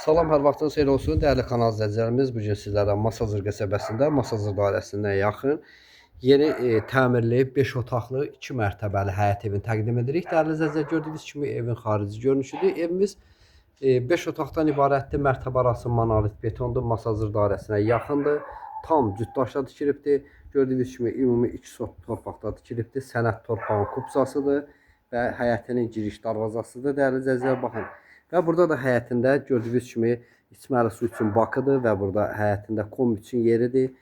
Salam, hər vaxtınız xeyir olsun. Dəyərli kanal izləyicilərimiz, bu gün sizlərə Masazır qəsəbəsində, Masazır dairəsindən yaxın yeni təmirli 5 otaqlı 2 mərtəbəli həyət evini təqdim edirik. Dəyərli izləyicilər, gördüyünüz kimi evin xarici görünüşüdür. Evimiz 5 otaqdan ibarətdir. Mərtəbə arası monolit betondur. Masazır dairəsinə yaxındır. Tam cütdaşla tikilibdir. Gördüyünüz kimi ümumi 2 sot torpaqda tikilibdir. Sənət torpağın kupsasıdır və həyətinin giriş darvazasıdır. Dəyərli izləyicilər, baxın. Və burada da həyətində gördüyünüz kimi içməli su üçün bakıdır və burada həyətində kom üçün yeridir.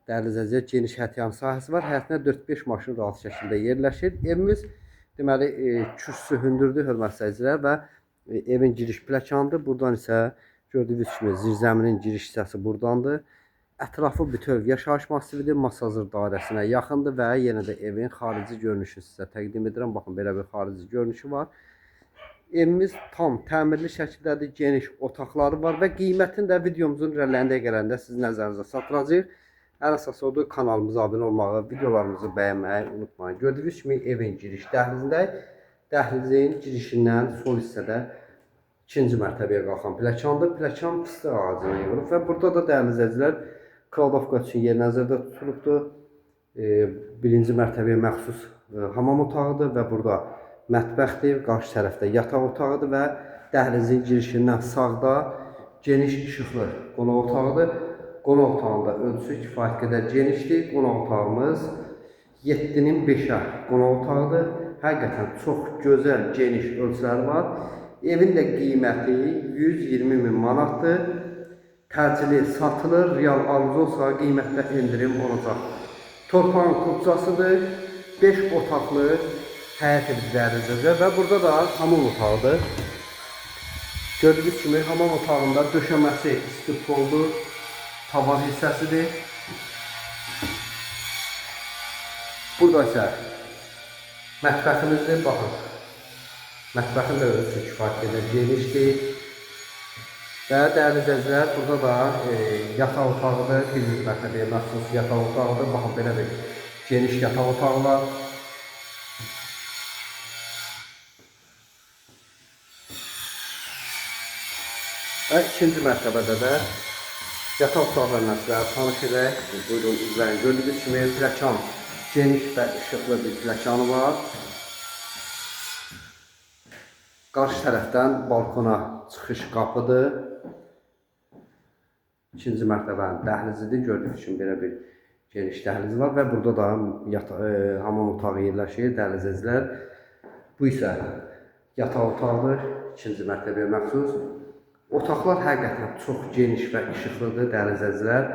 Dəyərli izləyicilər, geniş həyət sahəsi var. Həyətinə 4-5 maşın rahat şəkildə yerləşir. Evimiz deməli kürsü hündürdür, hörmətli izləyicilər, və evin giriş pləkanıdır. Buradan isə gördüyünüz kimi zirzəminin giriş hissəsi buradandır. Ətrafı bütöv yaşayış masividir. Masazır dairəsinə yaxındır və yenə də evin xarici görünüşünü sizə təqdim edirəm. Baxın, belə bir xarici görünüşü var. Evimiz tam təmirli şəkildədir, geniş otaqları var və qiymətini də videomuzun irəliləyəndə gələndə sizin nəzərinizə çatdıracağıq. Ən əsası odur, kanalımıza abunə olmağı, videolarımızı bəyənməyi unutmayın. Gördüyünüz kimi evin giriş dəhlizindəyik. Dəhlizin girişindən sol hissədə 2-ci mərtəbəyə qalxan pləkandır. Pləkan fıstıq ağacına yığılıb və burada da dəyərli izləyicilər kaldovka üçün yer nəzərdə tutulubdur. 1-ci mərtəbəyə məxsus hamam otağıdır və burada mətbəxdir, qarşı tərəfdə yataq otağıdır və dəhlizin girişindən sağda geniş işıqlı qonaq otağıdır. Qonaq otağında ölçüsü kifayət qədər genişdir. Qonaq otağımız 7-nin 5-ə qonaq otağıdır. Həqiqətən çox gözəl, geniş ölçüləri var. Evin də qiyməti 120 min manatdır. Təcili satılır, real alıcı olsa qiymətdə endirim olacaq. Torpağın kupçasıdır, 5 otaqlı həyət evimizdir və burada da hamam otağıdır. Gördüyünüz kimi hamam otağında döşəməsi istipoldur, tavan hissəsidir. Burada isə mətbəximizdir, baxın. Mətbəxin də ölçüsü kifayət qədər genişdir. Və dəyərli izləyicilər, burada da yataq otağıdır, 1-ci mərtəbəyə məxsus yataq otağıdır. Baxın, belə bir geniş yataq otağı var. Və 2-ci mərtəbədə də yataq otaqlarına sizlərə tanış edək. Buyurun, izləyin. Gördüyünüz kimi pləkan geniş və işıqlı bir pləkanı var. Qarşı tərəfdən balkona çıxış qapıdır. 2-ci mərtəbənin dəhlizidir. Gördüyünüz kimi belə bir geniş dəhliz var və burada da hamam otağı yerləşir. Dəyərli izləyicilər, bu isə yataq otağıdır. 2-ci mərtəbəyə məxsus. Otaqlar həqiqətən çox geniş və işıqlıdır, dəyərli izləyicilər.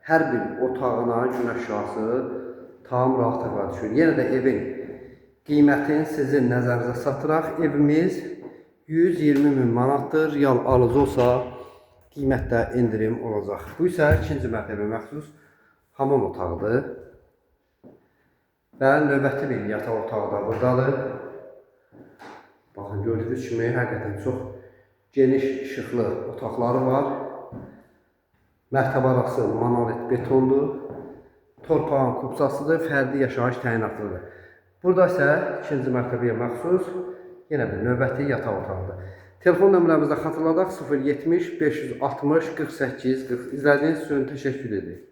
Hər bir otağına günəş şüası tam rahatlıqla düşür. Yenə də evin qiymətini sizin nəzərinizə çatdıraq. Evimiz 120 min manatdır. Real alıcı olsa qiymətdə endirim olacaq. Bu isə 2-ci mərtəbəyə məxsus hamam otağıdır. Və növbəti bir yataq otağı da buradadır. Baxın, gördüyünüz kimi həqiqətən çox geniş işıqlı otaqları var. Mərtəbə arası monolit betondur. Torpağın kupçasıdır, fərdi yaşayış təyinatlıdır. Burada isə 2-ci mərtəbəyə məxsus yenə bir növbəti yataq otağıdır. Telefon nömrəmizdə xatırladaq, 070 560 48 40. İzlədiyiniz üçün təşəkkür edirik.